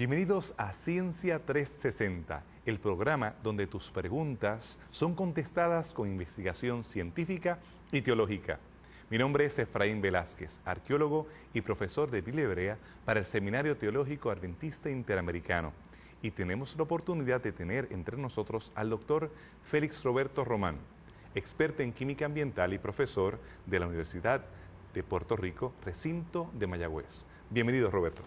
Bienvenidos a Ciencia 360, el programa donde tus preguntas son contestadas con investigación científica y teológica. Mi nombre es Efraín Velázquez, arqueólogo y profesor de Biblia Hebrea para el Seminario Teológico Adventista Interamericano. Y tenemos la oportunidad de tener entre nosotros al doctor Félix Roberto Román, experto en química ambiental y profesor de la Universidad de Puerto Rico, recinto de Mayagüez. Bienvenido, Roberto.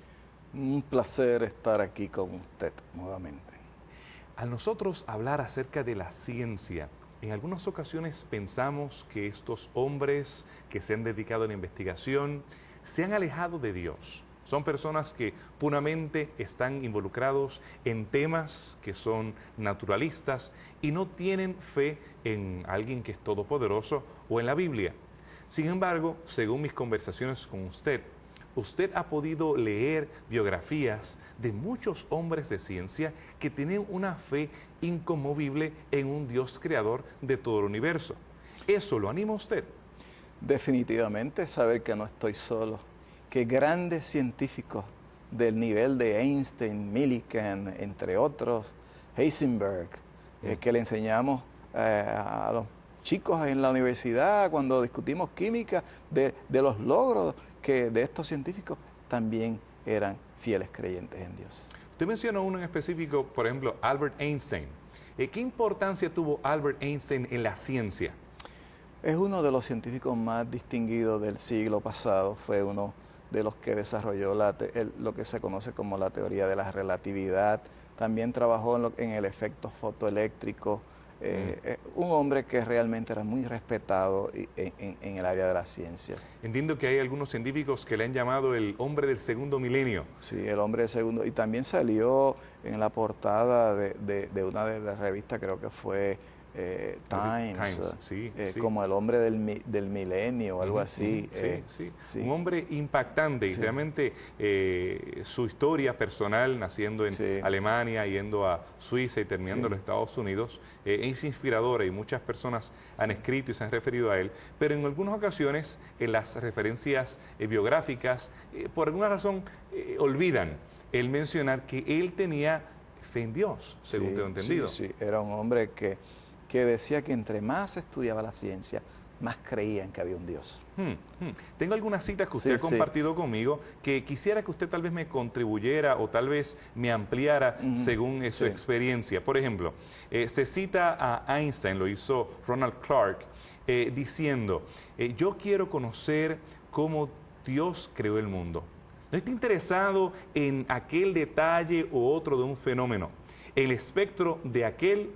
Un placer estar aquí con usted nuevamente. Al nosotros hablar acerca de la ciencia, en algunas ocasiones pensamos que estos hombres que se han dedicado a la investigación se han alejado de Dios. Son personas que puramente están involucrados en temas que son naturalistas y no tienen fe en alguien que es todopoderoso o en la Biblia. Sin embargo, según mis conversaciones con usted ha podido leer biografías de muchos hombres de ciencia que tienen una fe inconmovible en un Dios creador de todo el universo. ¿Eso lo anima a usted? Definitivamente saber que no estoy solo, que grandes científicos del nivel de Einstein, Millikan, entre otros, Heisenberg, que le enseñamos a los chicos en la universidad cuando discutimos química, de los logros que de estos científicos también eran fieles creyentes en Dios. Usted mencionó uno en específico, por ejemplo, Albert Einstein. ¿Qué importancia tuvo Albert Einstein en la ciencia? Es uno de los científicos más distinguidos del siglo pasado. Fue uno de los que desarrolló lo que se conoce como la teoría de la relatividad. También trabajó en el efecto fotoeléctrico. Un hombre que realmente era muy respetado en el área de las ciencias. Entiendo que hay algunos científicos que le han llamado el hombre del segundo milenio. Sí, el hombre del segundo. Y también salió en la portada de una de las revistas, creo que fue Times, sí. como el hombre del milenio o algo así. Sí. Un hombre impactante y realmente su historia personal, naciendo en Alemania, yendo a Suiza y terminando en los Estados Unidos, es inspiradora y muchas personas han escrito y se han referido a él, pero en algunas ocasiones en las referencias biográficas, por alguna razón, olvidan el mencionar que él tenía fe en Dios, según tengo entendido. Sí, era un hombre que decía que entre más estudiaba la ciencia, más creía en que había un Dios. Tengo algunas citas que usted ha compartido conmigo que quisiera que usted tal vez me contribuyera o tal vez me ampliara según su experiencia. Por ejemplo, se cita a Einstein, lo hizo Ronald Clark, diciendo, yo quiero conocer cómo Dios creó el mundo. No está interesado en aquel detalle o otro de un fenómeno, el espectro de aquel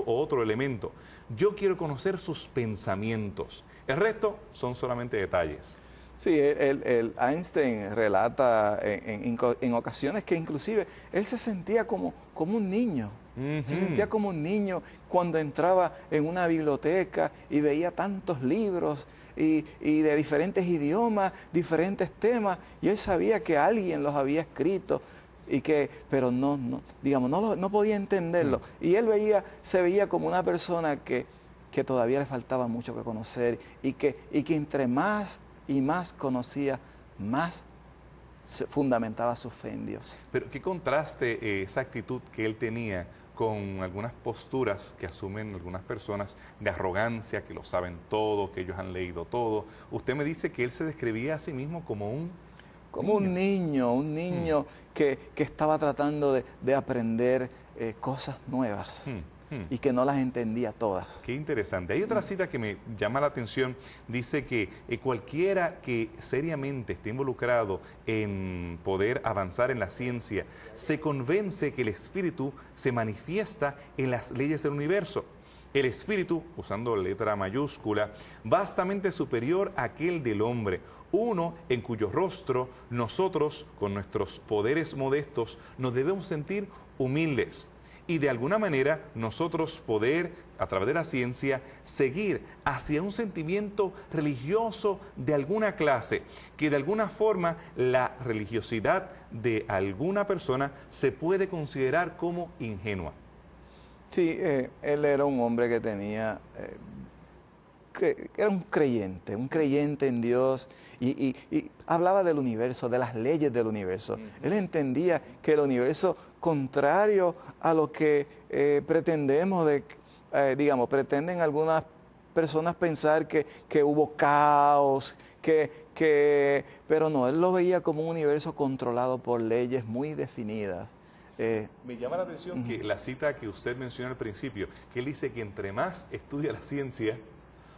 o otro elemento. Yo quiero conocer sus pensamientos. El resto son solamente detalles. Sí, Einstein relata en ocasiones que inclusive él se sentía como un niño. Se sentía como un niño cuando entraba en una biblioteca y veía tantos libros y de diferentes idiomas, diferentes temas, y él sabía que alguien los había escrito, pero no podía entenderlo. Y él se veía como una persona que todavía le faltaba mucho que conocer y que entre más y más conocía, más se fundamentaba su fe en Dios. Pero qué contraste esa actitud que él tenía con algunas posturas que asumen algunas personas de arrogancia, que lo saben todo, que ellos han leído todo. Usted me dice que él se describía a sí mismo como un niño que estaba tratando de aprender cosas nuevas y que no las entendía todas. Qué interesante. Hay otra cita que me llama la atención. Dice que cualquiera que seriamente esté involucrado en poder avanzar en la ciencia se convence que el espíritu se manifiesta en las leyes del universo. El espíritu, usando letra mayúscula, vastamente superior a aquel del hombre, uno en cuyo rostro nosotros, con nuestros poderes modestos, nos debemos sentir humildes y de alguna manera nosotros poder, a través de la ciencia, seguir hacia un sentimiento religioso de alguna clase, que de alguna forma la religiosidad de alguna persona se puede considerar como ingenua. Sí, él era un hombre que tenía era un creyente en Dios y hablaba del universo, de las leyes del universo. Él entendía que el universo, contrario a lo que pretendemos, pretenden algunas personas pensar que hubo caos, pero no, él lo veía como un universo controlado por leyes muy definidas. Me llama la atención que la cita que usted mencionó al principio, que él dice que entre más estudia la ciencia,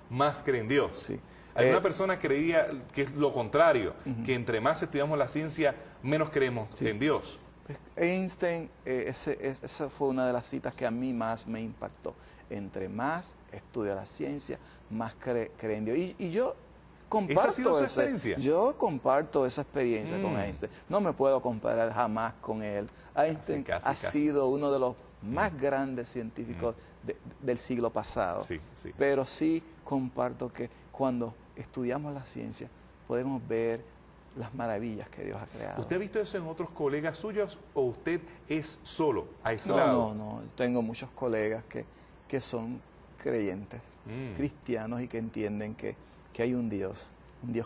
más cree en Dios. Sí. Alguna persona creía que es lo contrario, que entre más estudiamos la ciencia, menos creemos en Dios. Einstein, esa fue una de las citas que a mí más me impactó. Entre más estudia la ciencia, más cree en Dios. Y yo comparto ¿Esa ha sido su experiencia? Yo comparto esa experiencia con Einstein. No me puedo comparar jamás con él. Einstein ha sido uno de los más grandes científicos del siglo pasado. Sí, sí. Pero sí comparto que cuando estudiamos la ciencia podemos ver las maravillas que Dios ha creado. ¿Usted ha visto eso en otros colegas suyos o usted es solo, aislado? No. Tengo muchos colegas que son creyentes, cristianos y que entienden que hay un Dios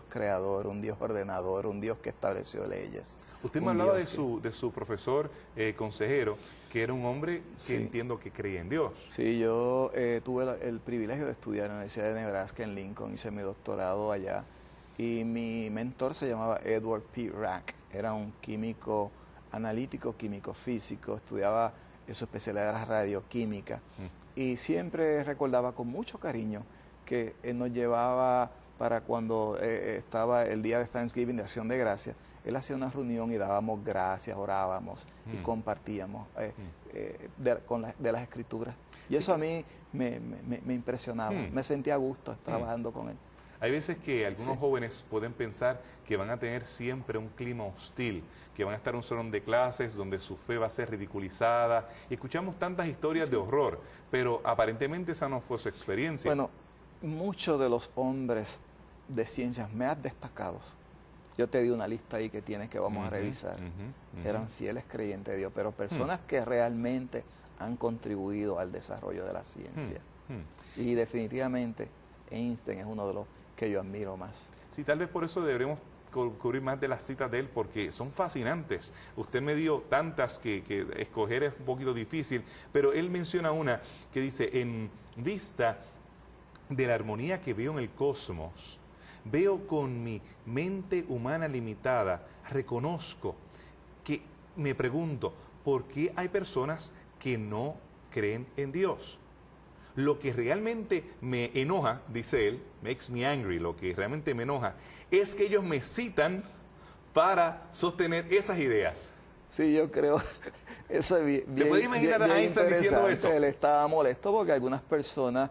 creador, un Dios ordenador, un Dios que estableció leyes. Usted me hablaba de su profesor consejero, que era un hombre que entiendo que creía en Dios. Sí, yo tuve el privilegio de estudiar en la Universidad de Nebraska en Lincoln, hice mi doctorado allá y mi mentor se llamaba Edward P. Rack, era un químico analítico, químico físico, estudiaba, su especialidad era radioquímica y siempre recordaba con mucho cariño que él nos llevaba para cuando estaba el día de Thanksgiving, de Acción de Gracias. Él hacía una reunión y dábamos gracias, orábamos y compartíamos de las Escrituras. Y eso a mí me impresionaba, me sentía a gusto trabajando con él. Hay veces que algunos jóvenes pueden pensar que van a tener siempre un clima hostil, que van a estar en un salón de clases donde su fe va a ser ridiculizada. Y escuchamos tantas historias de horror, pero aparentemente esa no fue su experiencia. Bueno, muchos de los hombres de ciencias más destacados, yo te di una lista ahí que vamos a revisar, eran fieles creyentes de Dios, pero personas que realmente han contribuido al desarrollo de la ciencia. Y definitivamente Einstein es uno de los que yo admiro más. Sí, tal vez por eso deberemos cubrir más de las citas de él, porque son fascinantes. Usted me dio tantas que escoger es un poquito difícil, pero él menciona una que dice: en vista de la armonía que veo en el cosmos, veo con mi mente humana limitada, reconozco que me pregunto, ¿por qué hay personas que no creen en Dios? Lo que realmente me enoja, dice él, makes me angry, lo que realmente me enoja, es que ellos me citan para sostener esas ideas. Sí, yo creo, eso es bien. ¿Te puedes imaginar a Einstein diciendo eso? Él estaba molesto porque algunas personas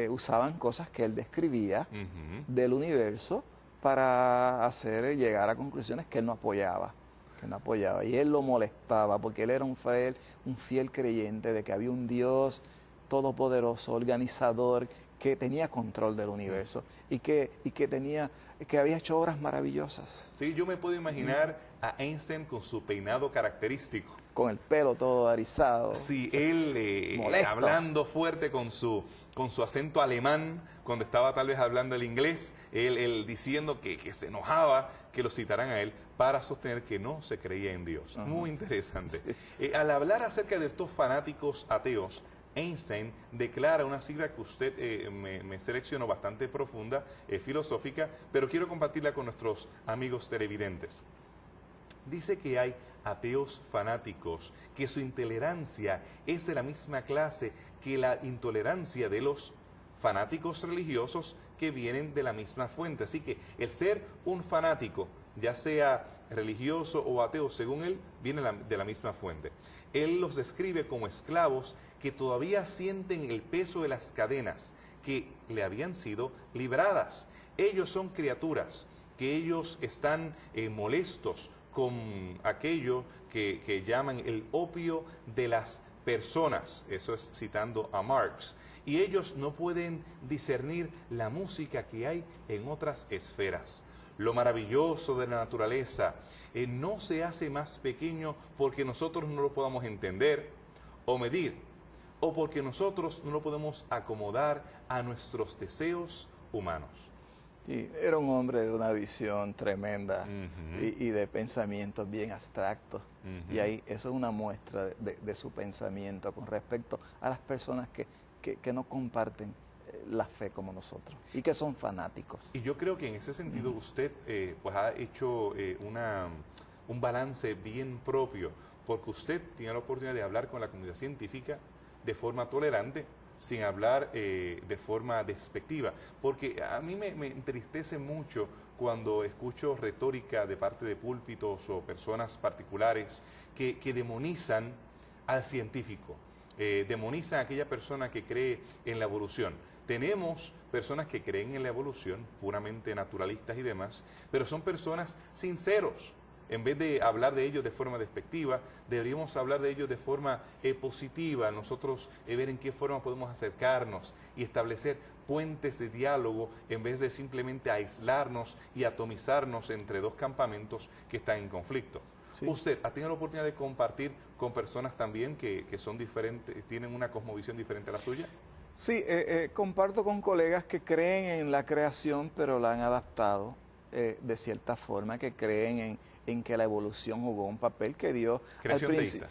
usaban cosas que él describía del universo para hacer llegar a conclusiones que él no apoyaba. Y él lo molestaba porque él era un fiel creyente de que había un Dios todopoderoso, organizador, que tenía control del universo y que había hecho obras maravillosas. Sí, yo me puedo imaginar a Einstein con su peinado característico. Con el pelo todo erizado. Sí, él hablando fuerte con su acento alemán, cuando estaba tal vez hablando el inglés, él diciendo que se enojaba que lo citaran a él para sostener que no se creía en Dios. Muy interesante. Sí. Al hablar acerca de estos fanáticos ateos, Einstein declara una cita que usted me seleccionó bastante profunda, filosófica, pero quiero compartirla con nuestros amigos televidentes. Dice que hay ateos fanáticos, que su intolerancia es de la misma clase que la intolerancia de los fanáticos religiosos que vienen de la misma fuente. Así que el ser un fanático, ya sea religioso o ateo, según él, viene de la misma fuente. Él los describe como esclavos que todavía sienten el peso de las cadenas que le habían sido libradas. Ellos son criaturas, que ellos están molestos con aquello que llaman el opio de las personas. Eso es citando a Marx. Y ellos no pueden discernir la música que hay en otras esferas. Lo maravilloso de la naturaleza no se hace más pequeño porque nosotros no lo podamos entender o medir. o porque nosotros no lo podemos acomodar a nuestros deseos humanos. Sí, era un hombre de una visión tremenda Ujú. y de pensamientos bien abstractos. Ujú. Y ahí eso es una muestra de su pensamiento con respecto a las personas que no comparten la fe como nosotros y que son fanáticos. Y yo creo que en ese sentido usted pues ha hecho un balance bien propio, porque usted tiene la oportunidad de hablar con la comunidad científica de forma tolerante, sin hablar de forma despectiva, porque a mí me entristece mucho cuando escucho retórica de parte de púlpitos o personas particulares que demonizan al científico, demonizan a aquella persona que cree en la evolución. Tenemos personas que creen en la evolución, puramente naturalistas y demás, pero son personas sinceros. En vez de hablar de ellos de forma despectiva, deberíamos hablar de ellos de forma positiva, nosotros ver en qué forma podemos acercarnos y establecer puentes de diálogo en vez de simplemente aislarnos y atomizarnos entre dos campamentos que están en conflicto. Sí. ¿Usted ha tenido la oportunidad de compartir con personas también que son diferentes, tienen una cosmovisión diferente a la suya? Sí, comparto con colegas que creen en la creación, pero la han adaptado de cierta forma, que creen en que la evolución jugó un papel que Dios Creación deísta.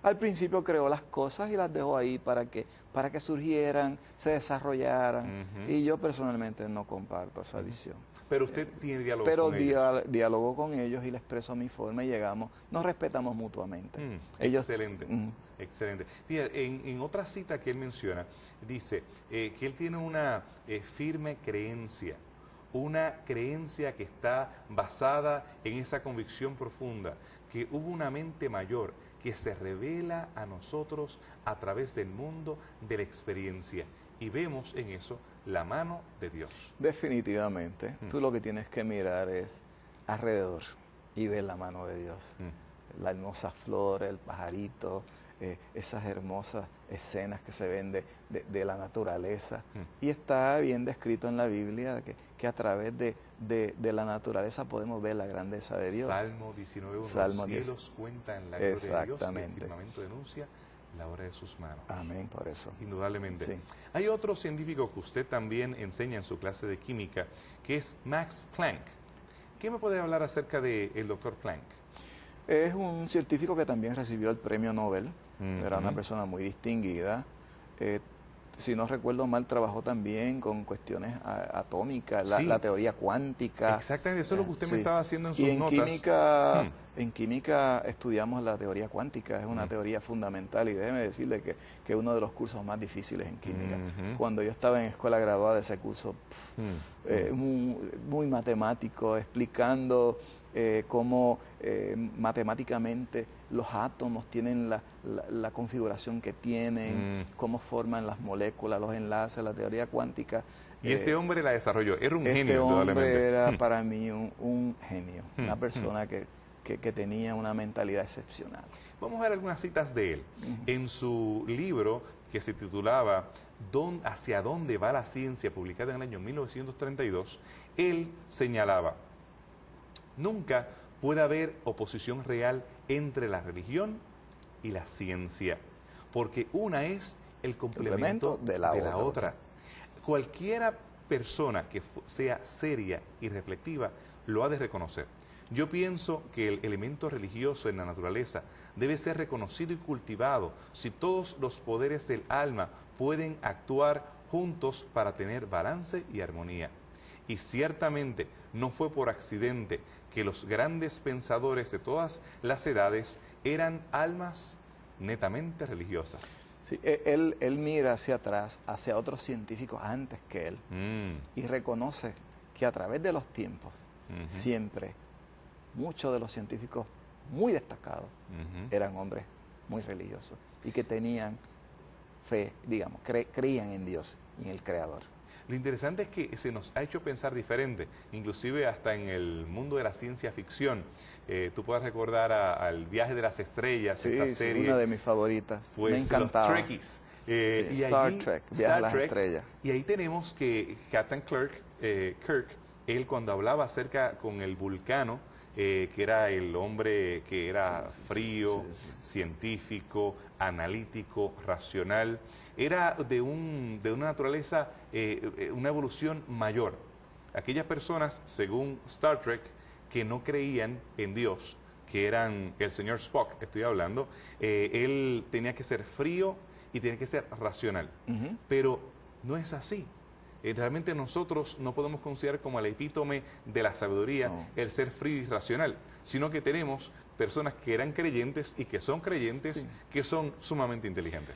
al principio creó las cosas y las dejó ahí para que surgieran, se desarrollaran. Ujú. Y yo personalmente no comparto esa visión. Pero usted tiene diálogo Pero con ellos. dialogo con ellos y les expreso mi forma y llegamos, nos respetamos mutuamente. Excelente, excelente. Fíjate, en otra cita que él menciona, dice que él tiene una firme creencia, una creencia que está basada en esa convicción profunda, que hubo una mente mayor que se revela a nosotros a través del mundo de la experiencia. Y vemos en eso la mano de Dios. Definitivamente. Tú lo que tienes que mirar es alrededor y ver la mano de Dios. La hermosa flor, el pajarito, esas hermosas escenas que se ven de la naturaleza. Y está bien descrito en la Biblia que a través de la naturaleza podemos ver la grandeza de Dios. Salmo 19:1. Salmo Los cielos cuentan la gloria de Dios y el Exactamente. firmamento denuncia la obra de sus manos. Amén, por eso. Indudablemente. Sí. Hay otro científico que usted también enseña en su clase de química, que es Max Planck. ¿Qué me puede hablar acerca del doctor Planck? Es un científico que también recibió el premio Nobel. Era una Ujú. persona muy distinguida. Si no recuerdo mal, trabajó también con cuestiones atómicas, Sí. la teoría cuántica. Exactamente, eso es lo que usted me Sí. estaba haciendo en sus Y en notas. en química estudiamos la teoría cuántica, es una teoría fundamental y déjeme decirle que es uno de los cursos más difíciles en química. Ujú. Cuando yo estaba en escuela graduada, ese curso muy matemático, explicando cómo matemáticamente los átomos tienen la configuración que tienen, cómo forman las moléculas, los enlaces, la teoría cuántica. Y este hombre la desarrolló, era un Este genio, hombre indudablemente. era para mí un genio, una persona que tenía una mentalidad excepcional. Vamos a ver algunas citas de él. En su libro que se titulaba ¿Hacia dónde va la ciencia?, publicado en el año 1932, él señalaba: nunca puede haber oposición real entre la religión y la ciencia, porque una es el complemento de la otra. Cualquiera persona que sea seria y reflexiva lo ha de reconocer. Yo pienso que el elemento religioso en la naturaleza debe ser reconocido y cultivado si todos los poderes del alma pueden actuar juntos para tener balance y armonía. Y ciertamente no fue por accidente que los grandes pensadores de todas las edades eran almas netamente religiosas. Sí, él mira hacia atrás, hacia otros científicos antes que él, y reconoce que a través de los tiempos, siempre, muchos de los científicos muy destacados eran hombres muy religiosos y que tenían fe, digamos, creían en Dios y en el Creador. Lo interesante es que se nos ha hecho pensar diferente, inclusive hasta en el mundo de la ciencia ficción. Tú puedes recordar al Viaje de las Estrellas, Sí, esta sí, serie. una de mis favoritas. Pues Me encantaba. los Trekkies. Sí, Star Trek, Viaje a las Estrellas. Y ahí tenemos que Captain Kirk, él cuando hablaba acerca con el vulcano, que era el hombre que era frío, sí. científico, analítico, racional. Era de una naturaleza, una evolución mayor. Aquellas personas, según Star Trek, que no creían en Dios, que eran el señor Spock, estoy hablando, él tenía que ser frío y tenía que ser racional. Pero no es así. Realmente nosotros no podemos considerar como el epítome de la sabiduría el ser frío y racional, sino que tenemos personas que eran creyentes y que son creyentes, que son sumamente inteligentes.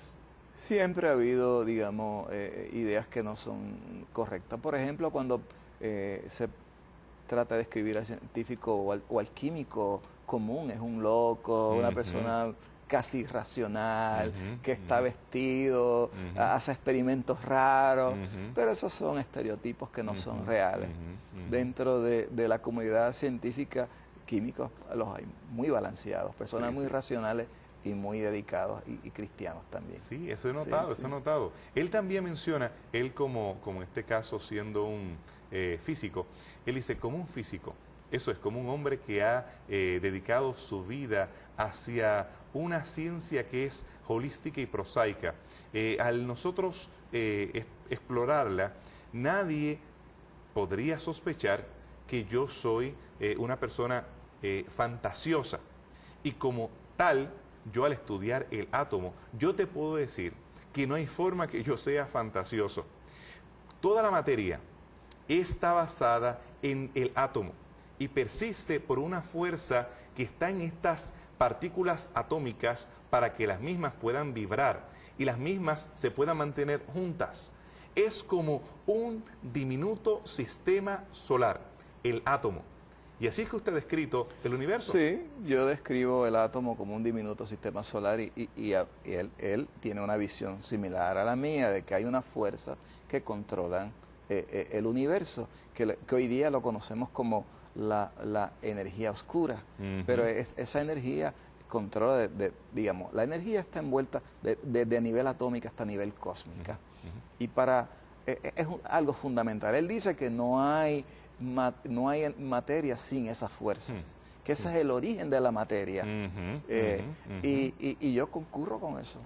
Siempre ha habido, digamos, ideas que no son correctas. Por ejemplo, cuando se trata de escribir al científico o al químico común, es un loco, una persona casi irracional, que está vestido, hace experimentos raros, pero esos son estereotipos que no son reales. Dentro de la comunidad científica, químicos los hay muy balanceados, personas muy racionales y muy dedicados y cristianos también. Sí, eso he notado, eso he notado. Él también menciona, él como en este caso siendo un físico, él dice como un físico. Eso es, como un hombre que ha dedicado su vida hacia una ciencia que es holística y prosaica. Al nosotros explorarla, nadie podría sospechar que yo soy una persona fantasiosa. Y como tal, yo al estudiar el átomo, yo te puedo decir que no hay forma que yo sea fantasioso. Toda la materia está basada en el átomo y persiste por una fuerza que está en estas partículas atómicas para que las mismas puedan vibrar y las mismas se puedan mantener juntas. Es como un diminuto sistema solar, el átomo. Y así es que usted ha descrito el universo. Sí, yo describo el átomo como un diminuto sistema solar y él tiene una visión similar a la mía, de que hay una fuerza que controlan el universo, que hoy día lo conocemos como la energía oscura, pero esa energía controla, digamos, la energía está envuelta desde nivel atómico hasta nivel cósmica. Y es algo fundamental. Él dice que no hay materia sin esas fuerzas, que ese es el origen de la materia. Y yo concurro con eso,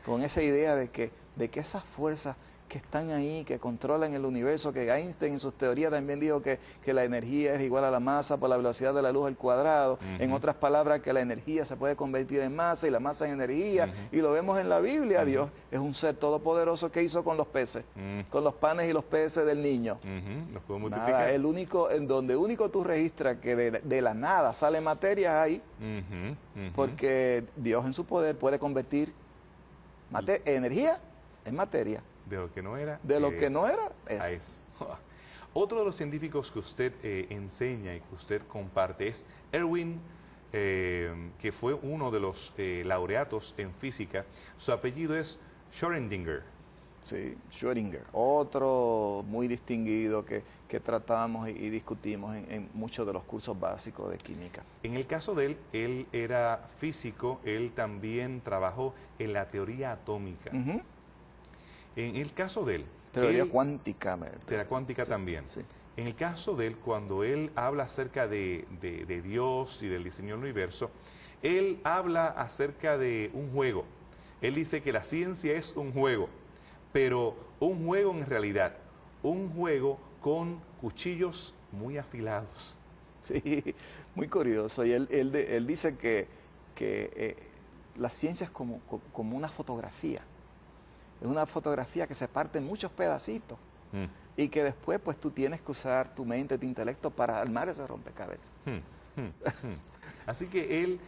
con esa idea de que esas fuerzas que están ahí, que controlan el universo, que Einstein en sus teorías también dijo que la energía es igual a la masa por la velocidad de la luz al cuadrado. En otras palabras, que la energía se puede convertir en masa y la masa en energía. Y lo vemos en la Biblia. Dios es un ser todopoderoso que hizo con los peces, con los panes y los peces del niño. Los puedo multiplicar. Nada, en donde único tú registras que de la nada sale materia ahí, porque Dios en su poder puede convertir energía en materia. De lo que no era. De lo que no era, es. Otro de los científicos que usted enseña y que usted comparte es Erwin, que fue uno de los laureatos en física. Su apellido es Schrödinger. Sí, Schrödinger. Otro muy distinguido que tratamos y discutimos en muchos de los cursos básicos de química. En el caso de él era físico, él también trabajó en la teoría atómica. En el caso de él... Teoría cuántica. De la cuántica también. Sí. En el caso de él, cuando él habla acerca de Dios y del diseño del universo, él habla acerca de un juego. Él dice que la ciencia es un juego, pero un juego en realidad, un juego con cuchillos muy afilados. Sí, muy curioso. Y él dice que la ciencia es como una fotografía. Es una fotografía que se parte en muchos pedacitos y que después pues tú tienes que usar tu mente, tu intelecto para armar ese rompecabezas. Así que él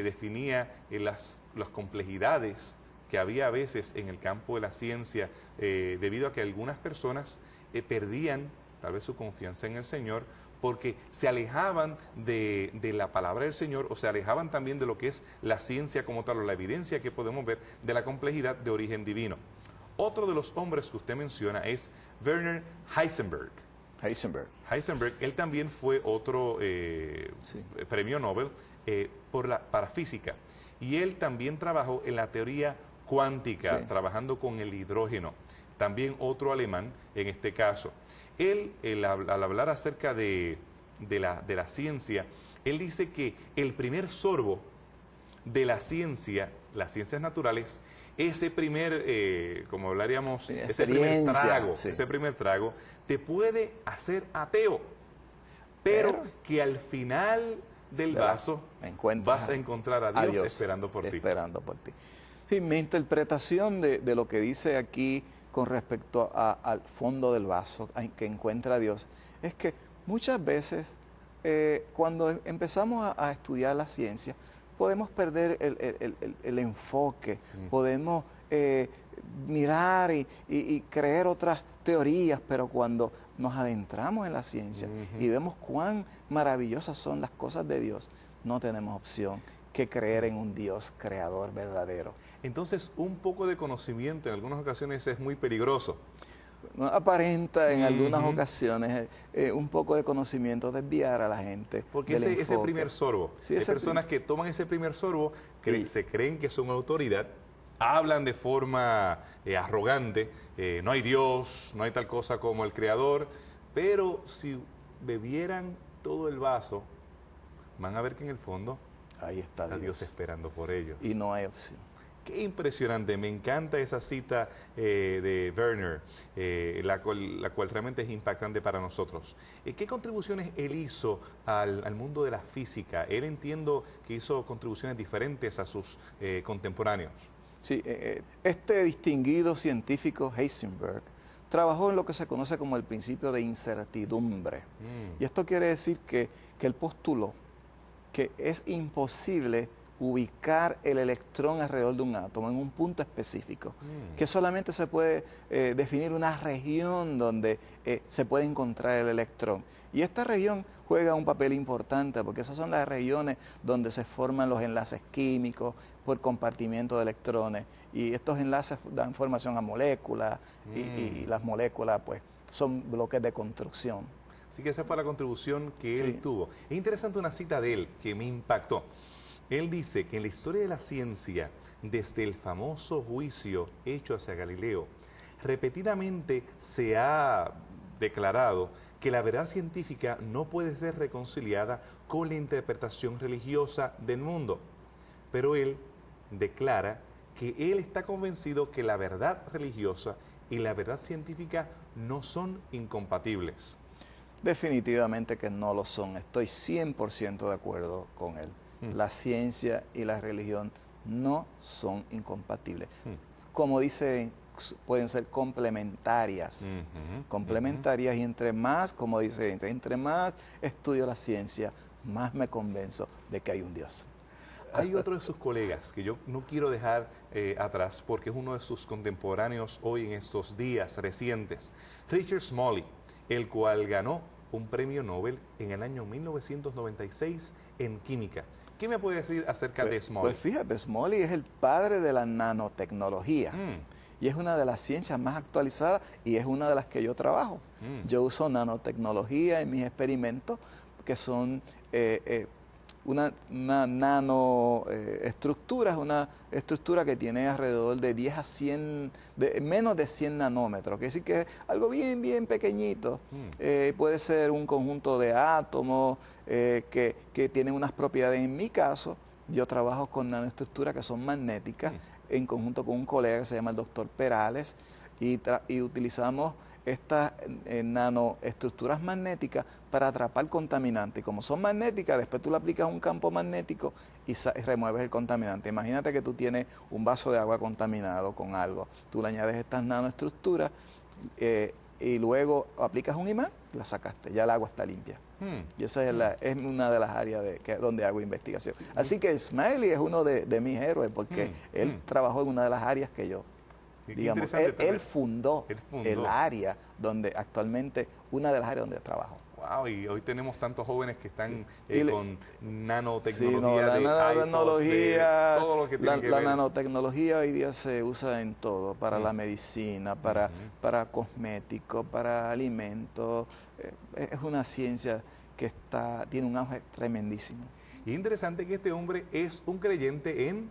definía las complejidades que había a veces en el campo de la ciencia debido a que algunas personas perdían tal vez su confianza en el Señor porque se alejaban de la palabra del Señor o se alejaban también de lo que es la ciencia como tal o la evidencia que podemos ver de la complejidad de origen divino. Otro de los hombres que usted menciona es Werner Heisenberg. Heisenberg, él también fue otro premio Nobel para física y él también trabajó en la teoría cuántica, trabajando con el hidrógeno. También otro alemán en este caso. Él al hablar acerca de de la ciencia, él dice que el primer sorbo de la ciencia, las ciencias naturales, ese primer, como hablaríamos, Sí, ese primer trago, sí. ese primer trago, te puede hacer ateo, pero que al final del vaso vas a encontrar a Dios esperando por ti. Esperando por ti. Sí, mi interpretación de lo que dice aquí con respecto al fondo del vaso que encuentra a Dios es que muchas veces cuando empezamos a estudiar la ciencia podemos perder el enfoque, podemos mirar y creer otras teorías, pero cuando nos adentramos en la ciencia y vemos cuán maravillosas son las cosas de Dios, no tenemos opción que creer en un Dios creador verdadero. Entonces, un poco de conocimiento en algunas ocasiones es muy peligroso. No aparenta en algunas ocasiones un poco de conocimiento desviar a la gente. Porque ese primer sorbo, sí, hay personas que toman ese primer sorbo, se creen que son autoridad, hablan de forma arrogante, no hay Dios, no hay tal cosa como el Creador, pero si bebieran todo el vaso, van a ver que en el fondo ahí está Dios esperando por ellos. Y no hay opción. Qué impresionante, me encanta esa cita de Werner, la cual realmente es impactante para nosotros. ¿Qué contribuciones él hizo al mundo de la física? Él entiendo que hizo contribuciones diferentes a sus contemporáneos. Sí, este distinguido científico Heisenberg trabajó en lo que se conoce como el principio de incertidumbre. Y esto quiere decir que él postuló que es imposible ubicar el electrón alrededor de un átomo en un punto específico, que solamente se puede definir una región donde se puede encontrar el electrón. Y esta región juega un papel importante porque esas son las regiones donde se forman los enlaces químicos por compartimiento de electrones, y estos enlaces dan formación a moléculas y las moléculas pues son bloques de construcción. Así que esa fue la contribución que él tuvo. Es interesante una cita de él que me impactó. Él dice que en la historia de la ciencia, desde el famoso juicio hecho hacia Galileo, repetidamente se ha declarado que la verdad científica no puede ser reconciliada con la interpretación religiosa del mundo. Pero él declara que él está convencido que la verdad religiosa y la verdad científica no son incompatibles. Definitivamente que no lo son. Estoy 100% de acuerdo con él. La ciencia y la religión no son incompatibles. Como dice, pueden ser complementarias. Complementarias, y entre más, como dice, entre más estudio la ciencia, más me convenzo de que hay un Dios. Hay otro de sus colegas que yo no quiero dejar atrás porque es uno de sus contemporáneos hoy en estos días recientes, Richard Smalley, el cual ganó un premio Nobel en el año 1996 en química. ¿Qué me puede decir acerca de Smalley? Pues fíjate, Smalley es el padre de la nanotecnología y es una de las ciencias más actualizadas y es una de las que yo trabajo. Yo uso nanotecnología en mis experimentos, que son una nanoestructura, es una estructura que tiene alrededor de 10 a 100, menos de 100 nanómetros, quiere decir que es algo bien, bien pequeñito. Puede ser un conjunto de átomos que tienen unas propiedades. En mi caso, yo trabajo con nanoestructuras que son magnéticas, en conjunto con un colega que se llama el doctor Perales, y utilizamos estas nanoestructuras magnéticas para atrapar contaminantes. Como son magnéticas, después tú le aplicas un campo magnético y remueves el contaminante. Imagínate que tú tienes un vaso de agua contaminado con algo. Tú le añades estas nanoestructuras y luego aplicas un imán, la sacaste, ya el agua está limpia. Y esa es una de las áreas donde hago investigación. Sí. Así que Smalley es uno de mis héroes porque él trabajó en una de las áreas que yo... Digamos, él fundó el área donde actualmente, una de las áreas donde trabajo. Wow, y hoy tenemos tantos jóvenes que están con nanotecnología, todo lo que tiene que ver. La nanotecnología hoy día se usa en todo, para la medicina, para cosméticos, para alimentos. Es una ciencia que tiene un auge tremendísimo. Y interesante que este hombre es un creyente en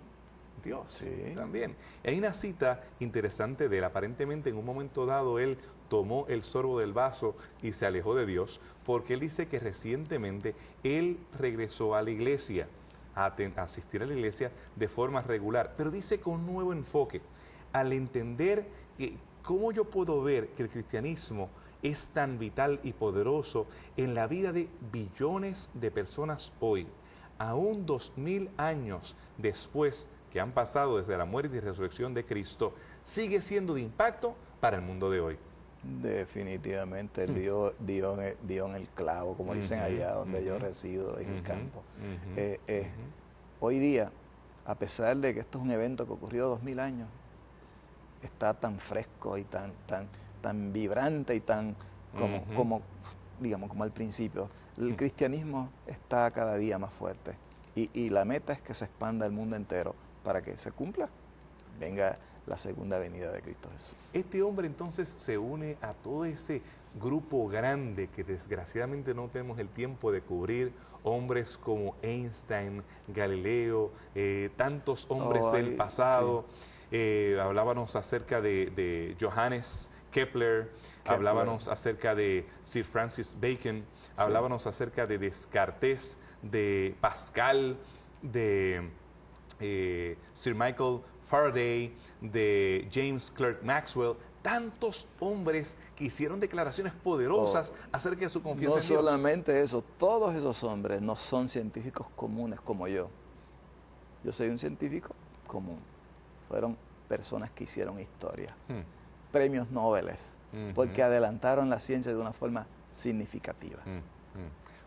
Dios. Sí. También. Hay una cita interesante de él. Aparentemente en un momento dado él tomó el sorbo del vaso y se alejó de Dios, porque él dice que recientemente él regresó a la iglesia, a asistir a la iglesia de forma regular, pero dice con un nuevo enfoque, al entender que cómo yo puedo ver que el cristianismo es tan vital y poderoso en la vida de billones de personas hoy, aún 2000 años después que han pasado desde la muerte y resurrección de Cristo, sigue siendo de impacto para el mundo de hoy. Definitivamente dio en el clavo, como dicen allá donde yo resido, en el campo. Hoy día, a pesar de que esto es un evento que ocurrió 2000 años, está tan fresco y tan vibrante y tan como al principio. El cristianismo está cada día más fuerte y la meta es que se expanda al mundo entero para que se cumpla, venga la segunda venida de Cristo Jesús. Este hombre entonces se une a todo ese grupo grande que desgraciadamente no tenemos el tiempo de cubrir, hombres como Einstein, Galileo, tantos hombres del pasado. Sí. Hablábamos acerca de Johannes Kepler, hablábamos acerca de Sir Francis Bacon, hablábamos acerca de Descartes, de Pascal, de Sir Michael Faraday, de James Clerk Maxwell, tantos hombres que hicieron declaraciones poderosas acerca de su confianza en Dios. No solamente eso, todos esos hombres no son científicos comunes como yo. Yo soy un científico común. Fueron personas que hicieron historia. Premios Nobel, porque adelantaron la ciencia de una forma significativa.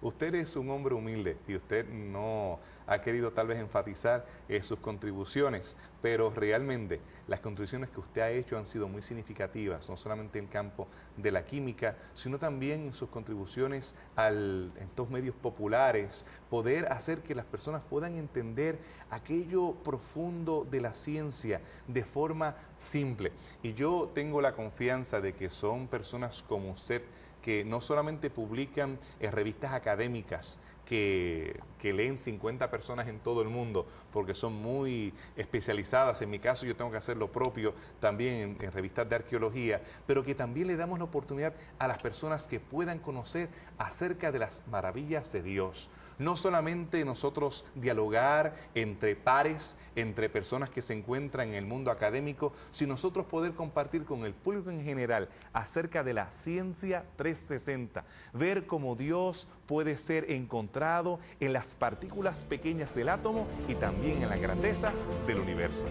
Usted es un hombre humilde y usted no ha querido tal vez enfatizar sus contribuciones, pero realmente las contribuciones que usted ha hecho han sido muy significativas, no solamente en el campo de la química, sino también en sus contribuciones en estos medios populares, poder hacer que las personas puedan entender aquello profundo de la ciencia de forma simple. Y yo tengo la confianza de que son personas como usted que no solamente publican en revistas académicas que leen 50 personas en todo el mundo porque son muy especializadas. En mi caso yo tengo que hacer lo propio también en revistas de arqueología, pero que también le damos la oportunidad a las personas que puedan conocer acerca de las maravillas de Dios. No solamente nosotros dialogar entre pares, entre personas que se encuentran en el mundo académico, sino nosotros poder compartir con el público en general acerca de la ciencia 360, ver cómo Dios puede ser encontrado en las partículas pequeñas del átomo y también en la grandeza del universo.